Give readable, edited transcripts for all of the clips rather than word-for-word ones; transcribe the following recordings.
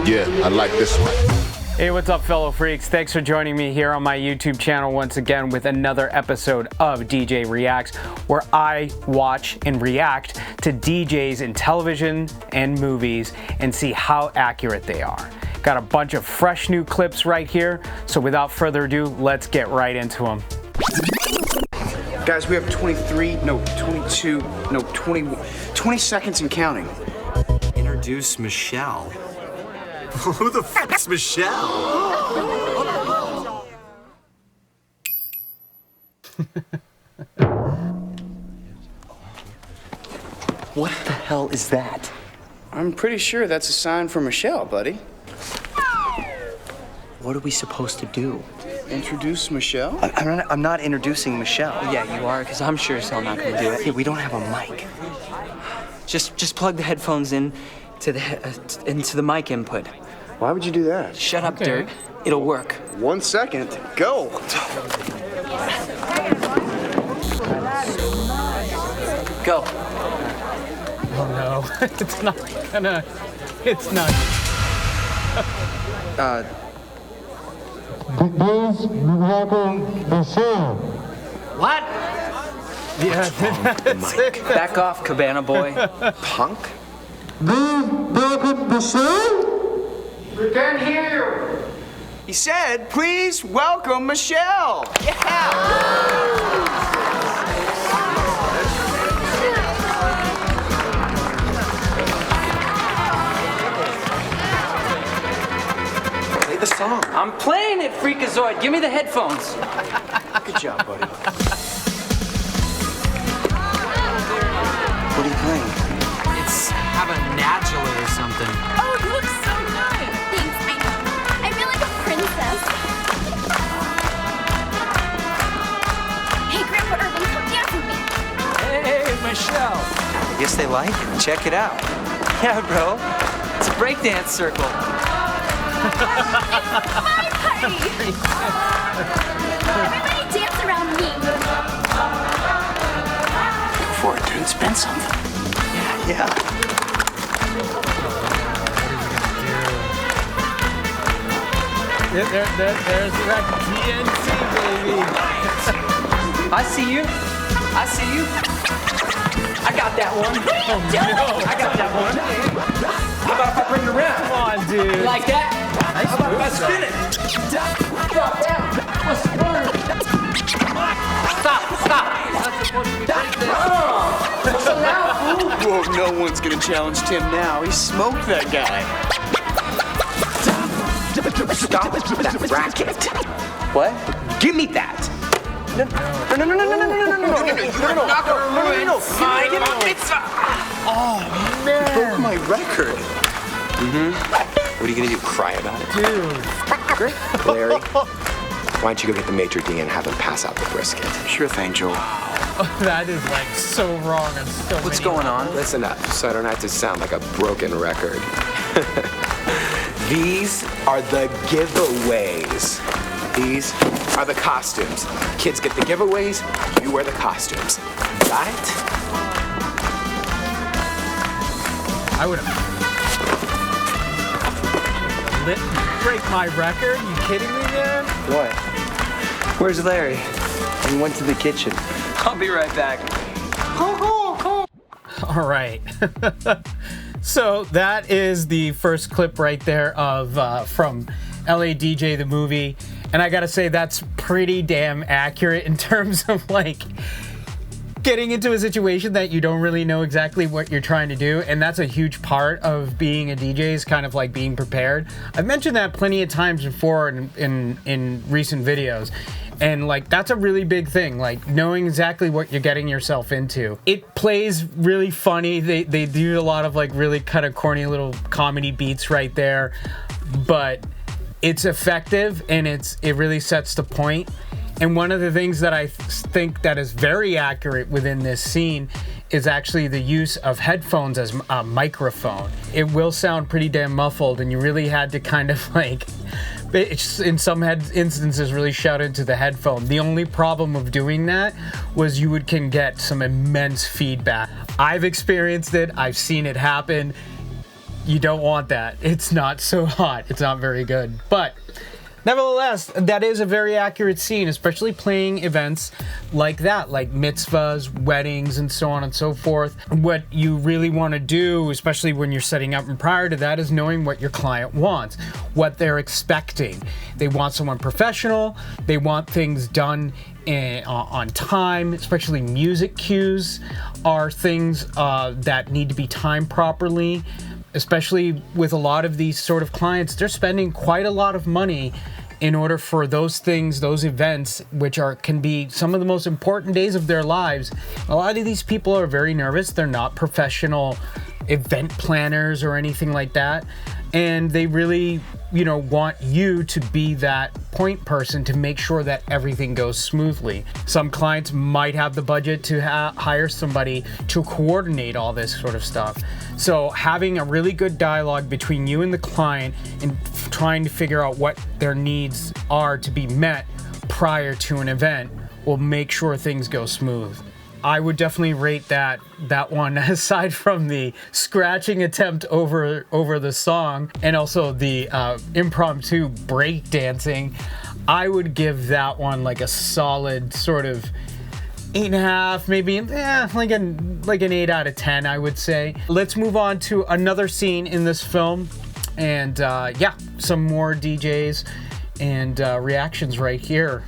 Yeah, I like this one. Hey, what's up, fellow freaks? Thanks for joining me here on my YouTube channel once again with another episode of DJ Reacts, where I watch and react to DJs in television and movies and see how accurate they are. Got a bunch of fresh new clips right here, so without further ado, let's get right into them. Guys, we have 20 seconds and counting. Introduce Michelle. Who the fuck's Michelle? What the hell is that? I'm pretty sure that's a sign for Michelle, buddy. What are we supposed to do? Introduce Michelle? I'm not introducing Michelle. Yeah, you are, because I'm sure as hell not gonna do it. Yeah, we don't have a mic. Just plug the headphones in to into the mic input. Why would you do that? Shut up, Dirk. It'll work. 1 second, go. Go. Oh no, it's not. What? Yeah, that's it. Back off, Cabana boy. Punk? We can't hear you. He said, please welcome Michelle. Play the song. I'm playing it, Freakazoid. Give me the headphones. Good job, buddy. What are you playing? It's have a natural or something. Oh, you look so good. Thanks, I know. I feel like a princess. Hey, Grandpa Urban, come dance with me. Hey, Michelle. I guess they like it. Check it out. Yeah, bro. It's a breakdance circle. It's my party. Everybody dance around me. Go for it, dude. Spend something. Yeah. There's that DNC, baby. I see you. I see you. I got that one. Oh no. I got that one. How about if I bring it around? Come on, dude. You like that? Nice How about if I move, spin it? Drop down. What's the word? Stop. That's supposed to be breakdance. So now, fool. Whoa, no one's gonna challenge Tim now. He smoked that guy. Stop that racket. What? Give me that. No. Oh, man. You broke my record. What are you gonna do, cry about it? Dude. Larry, why don't you go get the maitre d' and have him pass out the brisket? Sure thing, Joel. That is like so wrong on so What's many going on? Listen up, so I don't have to sound like a broken record. These are the giveaways. These are the costumes. Kids get the giveaways, you wear the costumes. Got it? I would have break my record. You kidding me, man? What? Where's Larry? He went to the kitchen. I'll be right back. All right. So that is the first clip right there of from LA DJ the movie, and I gotta say that's pretty damn accurate in terms of like getting into a situation that you don't really know exactly what you're trying to do, and that's a huge part of being a DJ is kind of like being prepared. I've mentioned that plenty of times before in recent videos. And like that's a really big thing, like knowing exactly what you're getting yourself into. It plays really funny. They do a lot of like really kind of corny little comedy beats right there, but it's effective and it really sets the point. And one of the things that I think that is very accurate within this scene is actually the use of headphones as a microphone. It will sound pretty damn muffled, and you really had to kind of like, in some instances, really shout into the headphone. The only problem of doing that was you can get some immense feedback. I've experienced it. I've seen it happen. You don't want that. It's not so hot. It's not very good. But nevertheless, that is a very accurate scene, especially playing events like that, like mitzvahs, weddings, and so on and so forth. What you really want to do, especially when you're setting up and prior to that, is knowing what your client wants, what they're expecting. They want someone professional. They want things done on time, especially music cues are things that need to be timed properly. Especially with a lot of these sort of clients, they're spending quite a lot of money in order for those things, those events, which can be some of the most important days of their lives. A lot of these people are very nervous. They're not professional event planners or anything like that. And they really, want you to be that point person to make sure that everything goes smoothly. Some clients might have the budget to hire somebody to coordinate all this sort of stuff. So having a really good dialogue between you and the client and trying to figure out what their needs are to be met prior to an event will make sure things go smooth. I would definitely rate that one, aside from the scratching attempt over the song and also the impromptu break dancing. I would give that one like a solid sort of 8.5, maybe like an 8 out of 10, I would say. Let's move on to another scene in this film, and some more DJs and reactions right here.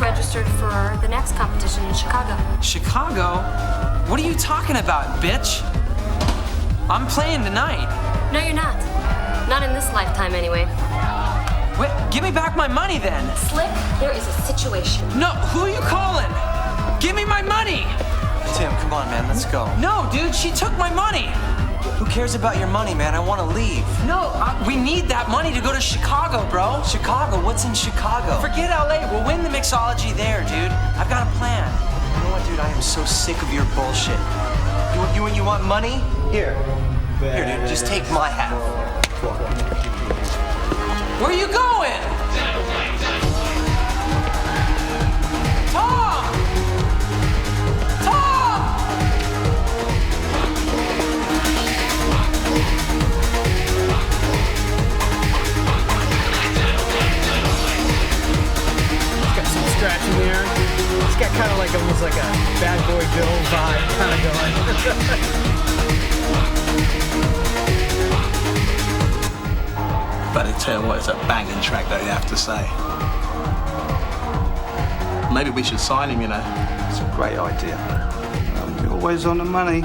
Registered for the next competition in Chicago. Chicago? What are you talking about, bitch? I'm playing tonight. No, you're not. Not in this lifetime, anyway. Wait, give me back my money then. Slick, there is a situation. No, who are you calling? Give me my money! Tim, come on, man, let's go. No, dude, she took my money. Who cares about your money, man? I want to leave. No, we need that money to go to Chicago, bro. Chicago? What's in Chicago? Forget LA. We'll win the mixology there, dude. I've got a plan. You know what, dude? I am so sick of your bullshit. You want money? Here, dude. Just take my half. Where are you going? Tom! Tom! Got some scratching there. It's got kind of like almost like a Bad Boy Bill vibe kind of going. But I tell you what, it's a banging track though, you have to say. Maybe we should sign him, It's a great idea. You're always on the money.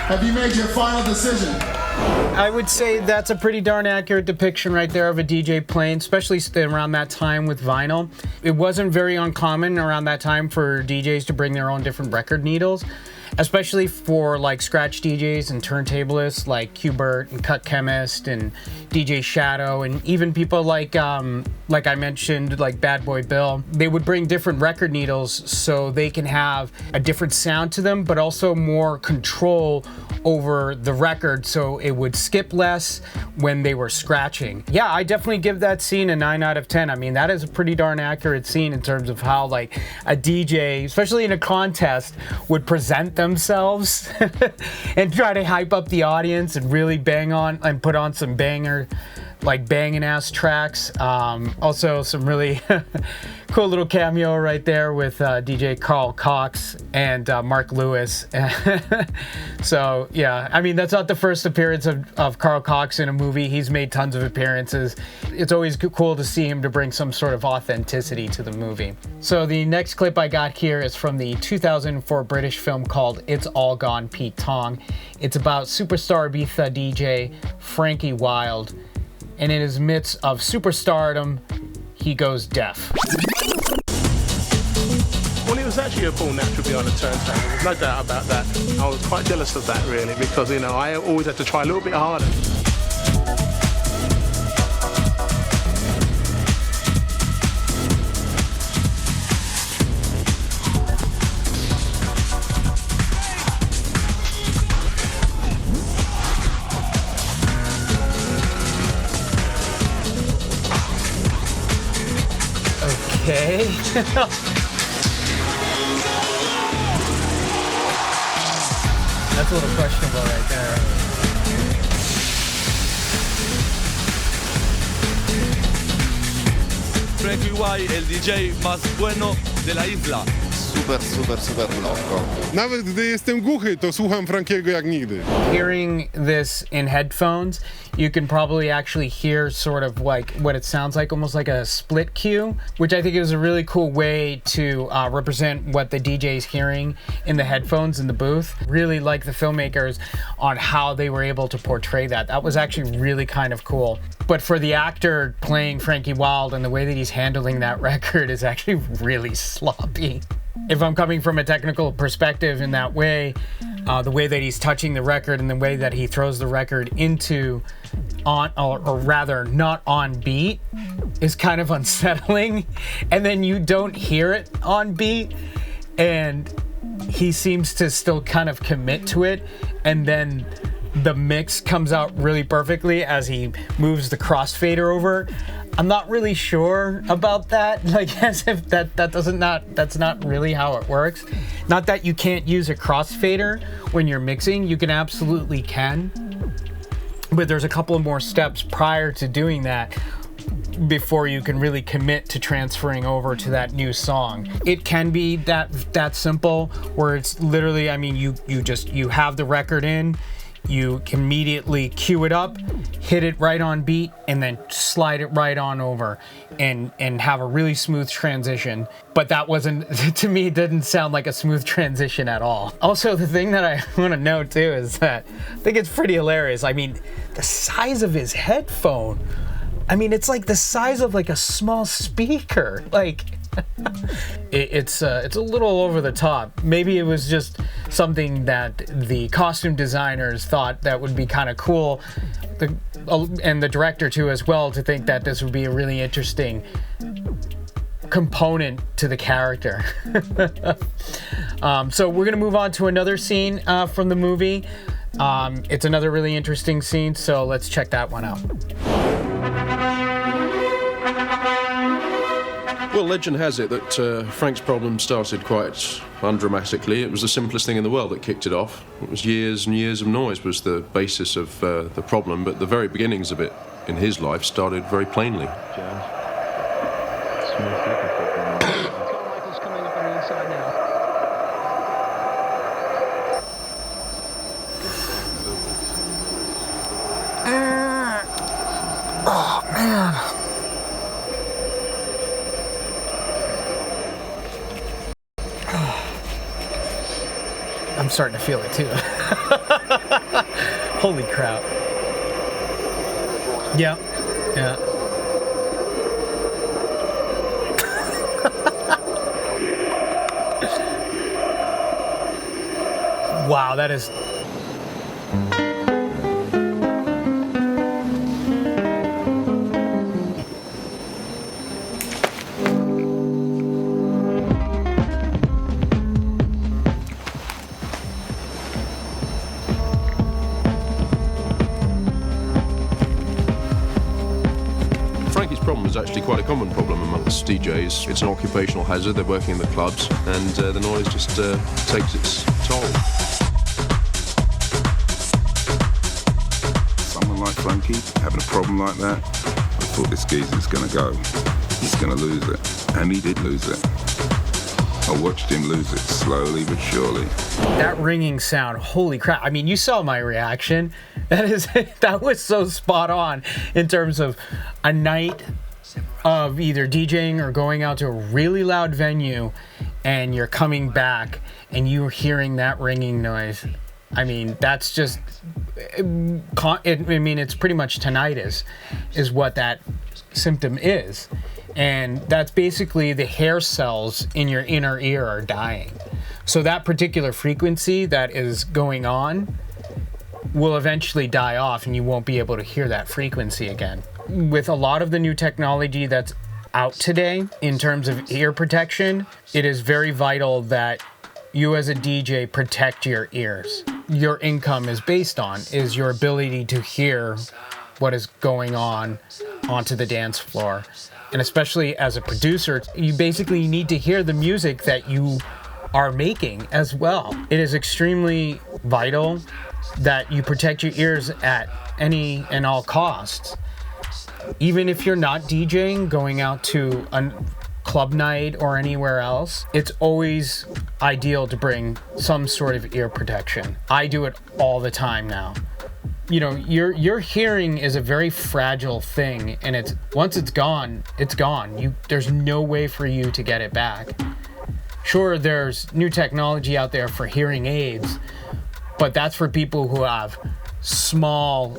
Have you made your final decision? I would say that's a pretty darn accurate depiction right there of a DJ playing, especially around that time with vinyl. It wasn't very uncommon around that time for DJs to bring their own different record needles, especially for like scratch DJs and turntablists like Qbert and Cut Chemist and DJ Shadow, and even people like I mentioned, like Bad Boy Bill. They would bring different record needles so they can have a different sound to them, but also more control over the record, so it would skip less when they were scratching. Yeah, I definitely give that scene a 9 out of 10. I mean, that is a pretty darn accurate scene in terms of how like a DJ, especially in a contest, would present themselves and try to hype up the audience and really bang on and put on some banging ass tracks. Also some really cool little cameo right there with DJ Carl Cox and Mark Lewis. So yeah, I mean, that's not the first appearance of Carl Cox in a movie. He's made tons of appearances. It's always cool to see him to bring some sort of authenticity to the movie. So the next clip I got here is from the 2004 British film called It's All Gone, Pete Tong. It's about superstar Ibiza DJ Frankie Wilde, and in his midst of superstardom, he goes deaf. was actually a born natural behind the turnstile. There's no doubt about that. I was quite jealous of that, really, because, you know, I always had to try a little bit harder. Okay. That's a little questionable right there. Frankie Y, el DJ más bueno de la isla. Super loco. Nawet gdy jestem głuchy, to słucham Frankiego jak nigdy. Hearing this in headphones, you can probably actually hear sort of like what it sounds like, almost like a split cue, which I think is a really cool way to represent what the DJ's hearing in the headphones in the booth. Really like the filmmakers on how they were able to portray that. That was actually really kind of cool. But for the actor playing Frankie Wilde and the way that he's handling that record is actually really sloppy. If I'm coming from a technical perspective in that way, the way that he's touching the record and the way that he throws the record into or rather not on beat is kind of unsettling. And then you don't hear it on beat and he seems to still kind of commit to it. And then the mix comes out really perfectly as he moves the crossfader over. I'm not really sure about that, like as if that's not really how it works. Not that you can't use a crossfader when you're mixing, you can absolutely can. But there's a couple more steps prior to doing that before you can really commit to transferring over to that new song. It can be that simple where it's literally, I mean, you have the record in, you can immediately cue it up, hit it right on beat, and then slide it right on over and have a really smooth transition. But that wasn't, to me, it didn't sound like a smooth transition at all. Also, the thing that I want to note too is that I think it's pretty hilarious. I mean, the size of his headphone, I mean, it's like the size of like a small speaker. Like, it's a little over the top. Maybe it was just something that the costume designers thought that would be kind of cool, and the director too as well, to think that this would be a really interesting component to the character. So we're gonna move on to another scene from the movie. It's another really interesting scene, so let's check that one out. Well, legend has it that Frank's problem started quite undramatically. It was the simplest thing in the world that kicked it off. It was years and years of noise was the basis of the problem, but the very beginnings of it in his life started very plainly. Oh, man. I'm starting to feel it too. Holy crap. Yeah. Yeah. Wow, that is... Frankie's problem is actually quite a common problem amongst DJs. It's an occupational hazard. They're working in the clubs, and the noise just takes its toll. Someone like Frankie having a problem like that, I thought this geezer's gonna go. He's gonna lose it. And he did lose it. I watched him lose it slowly but surely. That ringing sound, holy crap. I mean, you saw my reaction. That was so spot on in terms of a night of either DJing or going out to a really loud venue and you're coming back and you're hearing that ringing noise. I mean, that's just, I mean, it's pretty much tinnitus is what that symptom is. And that's basically the hair cells in your inner ear are dying. So that particular frequency that is going on will eventually die off and you won't be able to hear that frequency again. With a lot of the new technology that's out today in terms of ear protection, it is very vital that you as a DJ protect your ears. Your income is based on is your ability to hear what is going on onto the dance floor. And especially as a producer, you basically need to hear the music that you are making as well. It is extremely vital that you protect your ears at any and all costs. Even if you're not DJing, going out to a club night or anywhere else, it's always ideal to bring some sort of ear protection. I do it all the time now. You know, your hearing is a very fragile thing, and it's once it's gone, it's gone. There's no way for you to get it back. Sure, there's new technology out there for hearing aids, but that's for people who have small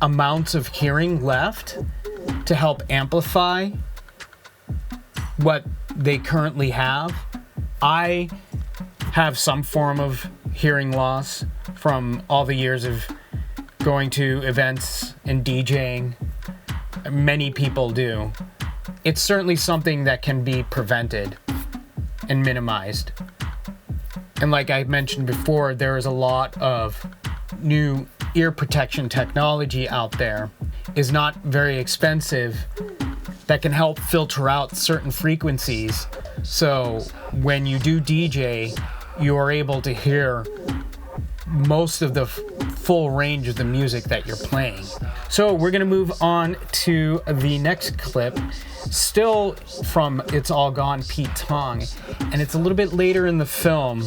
amounts of hearing left to help amplify what they currently have. I have some form of hearing loss from all the years of going to events and DJing. Many people do. It's certainly something that can be prevented and minimized. And like I mentioned before, there is a lot of new ear protection technology out there. Is not very expensive, that can help filter out certain frequencies. So when you do DJ, you are able to hear most of the full range of the music that you're playing. So we're gonna move on to the next clip, still from It's All Gone, Pete Tong, and it's a little bit later in the film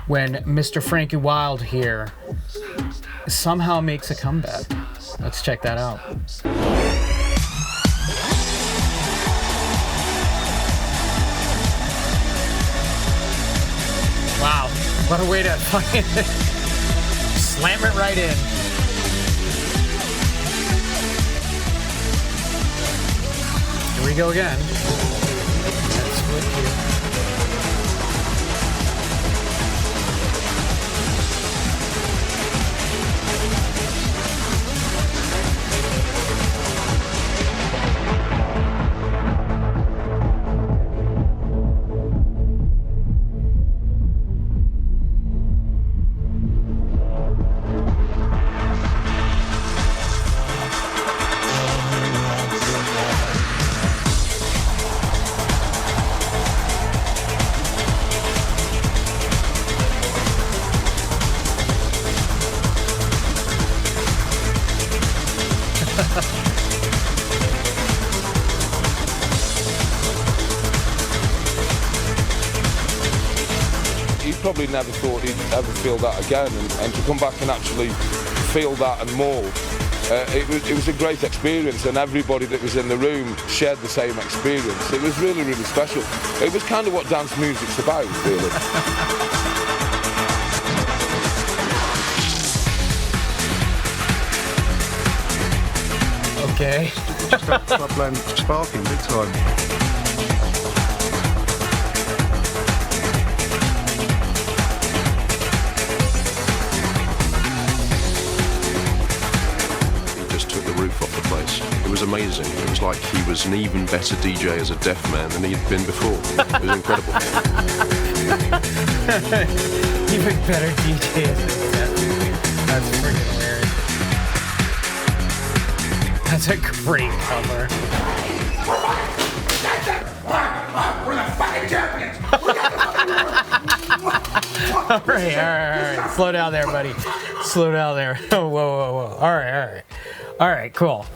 when Mr. Frankie Wilde here somehow makes a comeback. Let's check that out. Wow, what a way to fucking slam it right in. Here we go again. Let's split here. Probably never thought he'd ever feel that again, and to come back and actually feel that and more, it was a great experience, and everybody that was in the room shared the same experience. It was really, really special. It was kind of what dance music's about, really. Okay. Start playing sparking big time. It was amazing. It was like he was an even better DJ as a deaf man than he'd been before. It was incredible. Even better DJ as a deaf man. That's freaking hilarious. That's a great cover. We're the fucking champions! All right. Slow down there, buddy. Slow down there. Whoa. All right, cool.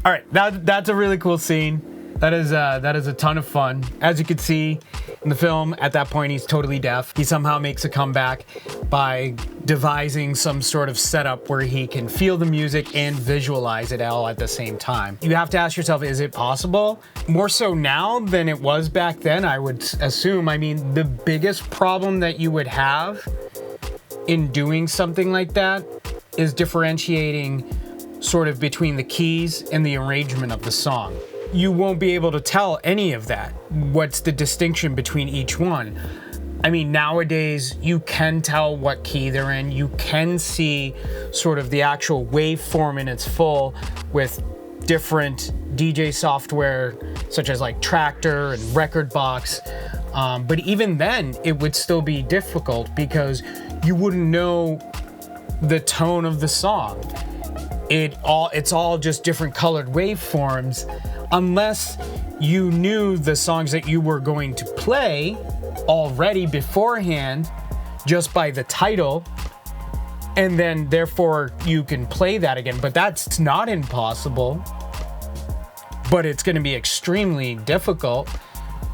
All right, that's a really cool scene. That is a ton of fun. As you can see in the film, at that point he's totally deaf. He somehow makes a comeback by devising some sort of setup where he can feel the music and visualize it all at the same time. You have to ask yourself, is it possible? More so now than it was back then, I would assume. I mean, the biggest problem that you would have in doing something like that is differentiating sort of between the keys and the arrangement of the song. You won't be able to tell any of that. What's the distinction between each one? I mean, nowadays you can tell what key they're in. You can see sort of the actual waveform in its full with different DJ software such as like Tractor and Rekordbox. But even then, it would still be difficult because you wouldn't know the tone of the song. It's all just different colored waveforms unless you knew the songs that you were going to play already beforehand just by the title, and then therefore you can play that again. But that's not impossible, but it's going to be extremely difficult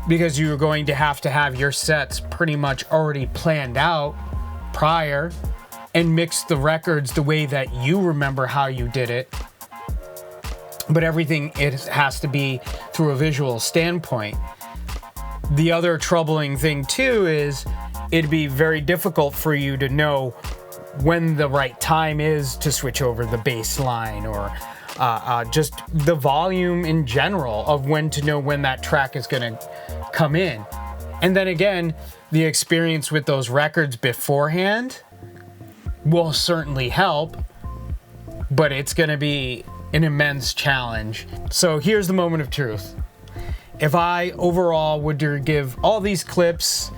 because you're going to have your sets pretty much already planned out prior and mix the records the way that you remember how you did it. But everything, it has to be through a visual standpoint. The other troubling thing too is it'd be very difficult for you to know when the right time is to switch over the bass line or just the volume in general of when to know when that track is going to come in. And then again, the experience with those records beforehand will certainly help, but it's going to be an immense challenge. So here's the moment of truth. If I overall would give all these clips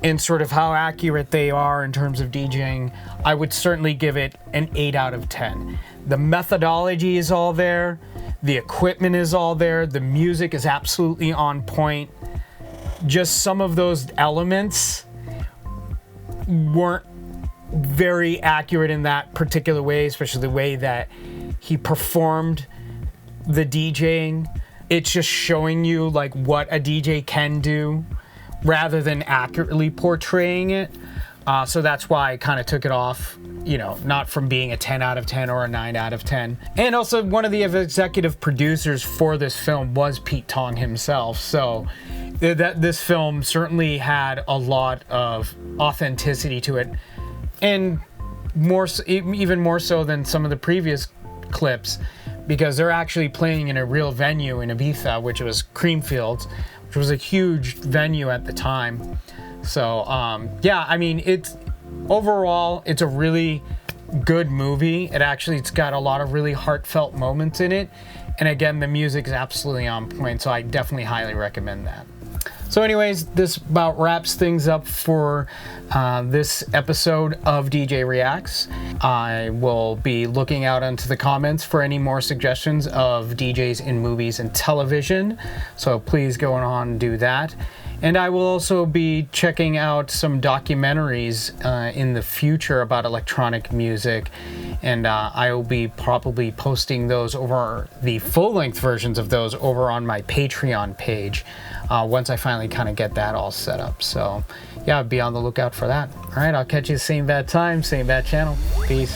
and sort of how accurate they are in terms of DJing, I would certainly give it an 8 out of 10. The methodology is all there, the equipment is all there, the music is absolutely on point. Just some of those elements weren't very accurate in that particular way, especially the way that he performed the DJing. It's just showing you like what a DJ can do rather than accurately portraying it. So that's why I kind of took it off, not from being a 10 out of 10 or a 9 out of 10. And also one of the executive producers for this film was Pete Tong himself. So this film certainly had a lot of authenticity to it. And even more so than some of the previous clips, because they're actually playing in a real venue in Ibiza, which was Creamfields, which was a huge venue at the time. So yeah, I mean, overall it's a really good movie. It's got a lot of really heartfelt moments in it, and again, the music is absolutely on point, so I definitely highly recommend that. So anyways, this about wraps things up for this episode of DJ Reacts. I will be looking out into the comments for any more suggestions of DJs in movies and television, so please go on and do that. And I will also be checking out some documentaries in the future about electronic music, and I will be probably posting those over, the full-length versions of those, over on my Patreon page once I finally kind of get that all set up. So yeah, be on the lookout for that. All right, I'll catch you the same bad time, same bad channel. Peace.